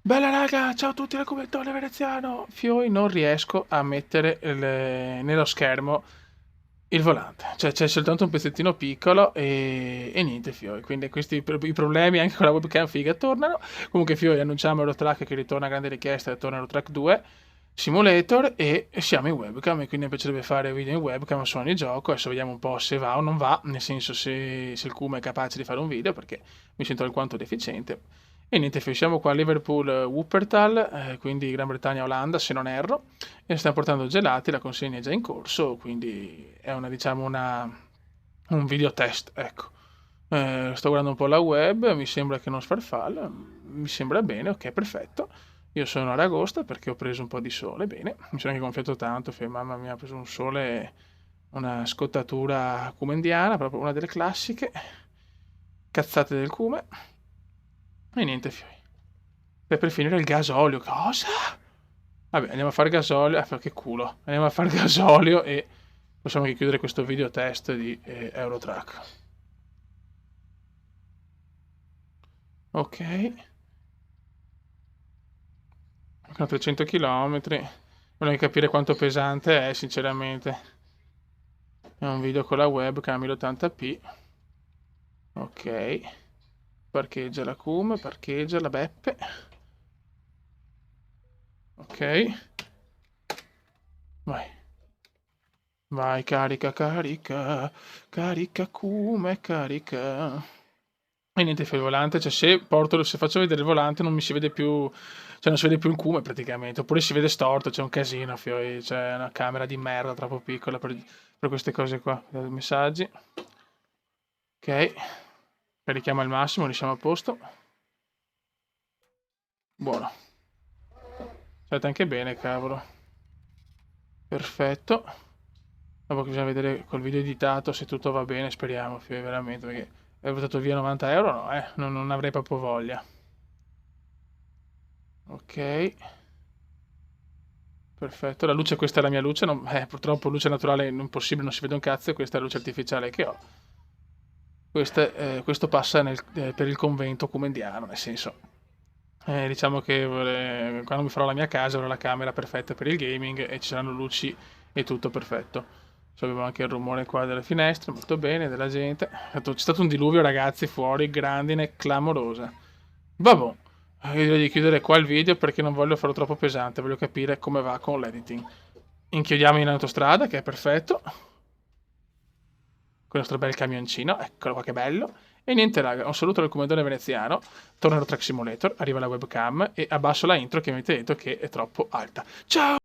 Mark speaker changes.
Speaker 1: Bella raga, ciao a tutti dal Cubettone Veneziano! Fioi, non riesco a mettere nello schermo il volante, cioè c'è soltanto un pezzettino piccolo e niente Fioi, quindi i problemi anche con la webcam figa tornano. Comunque Fioi, annunciamo Eurotrack che ritorna a grande richiesta, torna Eurotrack 2 Simulator e siamo in webcam e quindi mi piacerebbe fare video in webcam su ogni gioco. Adesso vediamo un po' se va o non va, nel senso se il Cume è capace di fare un video perché mi sento alquanto deficiente. E niente, siamo qua a Liverpool, Wuppertal, quindi Gran Bretagna-Olanda, se non erro, e stiamo portando gelati, la consegna è già in corso, quindi è diciamo un video test, ecco. Sto guardando un po' la web, mi sembra che non sfarfalla, mi sembra bene, ok, perfetto. Io sono a Ragosta perché ho preso un po' di sole, bene, mi sono anche gonfiato tanto, mamma mia, ho preso un sole, una scottatura cumendiana, proprio una delle classiche, cazzate del cume, e niente, fioi. Per finire il gasolio, cosa? Vabbè, andiamo a fare gasolio. Che culo. Andiamo a fare gasolio e possiamo anche chiudere questo video test di Eurotrack. Ok. Sono 300 km. Voglio capire quanto pesante è, sinceramente. È un video con la webcam 1080p. Ok. Parcheggia la Cum, parcheggia la Beppe. Ok. Vai. Vai, carica, carica. Carica Cume, carica. E niente, fa il volante, cioè se faccio vedere il volante non mi si vede più, cioè non si vede più il cume praticamente, oppure si vede storto, c'è un casino, c'è una camera di merda troppo piccola per queste cose qua. Messaggi, ok, carichiamo al massimo, li siamo a posto, buono, state anche bene, cavolo, perfetto. Dopo che bisogna vedere col video editato se tutto va bene, speriamo, veramente, perché hai buttato via 90 euro, no, non avrei proprio voglia. Ok. Perfetto, la luce, questa è la mia luce, purtroppo luce naturale è impossibile, non si vede un cazzo, e questa è la luce artificiale che ho. Questo passa per il convento comendiano, nel senso, diciamo che quando mi farò la mia casa avrò la camera perfetta per il gaming e ci saranno luci e tutto perfetto. Abbiamo anche il rumore qua delle finestre, molto bene, della gente. C'è stato un diluvio ragazzi fuori, grandine clamorosa. Vabbè, io direi di chiudere qua il video perché non voglio farlo troppo pesante, voglio capire come va con l'editing. Inchiodiamo in autostrada, che è perfetto. Con il nostro bel camioncino, eccolo qua che bello. E niente raga, un saluto dal comandante veneziano, torno allo Track Simulator, arriva la webcam e abbasso la intro che mi avete detto che è troppo alta. Ciao!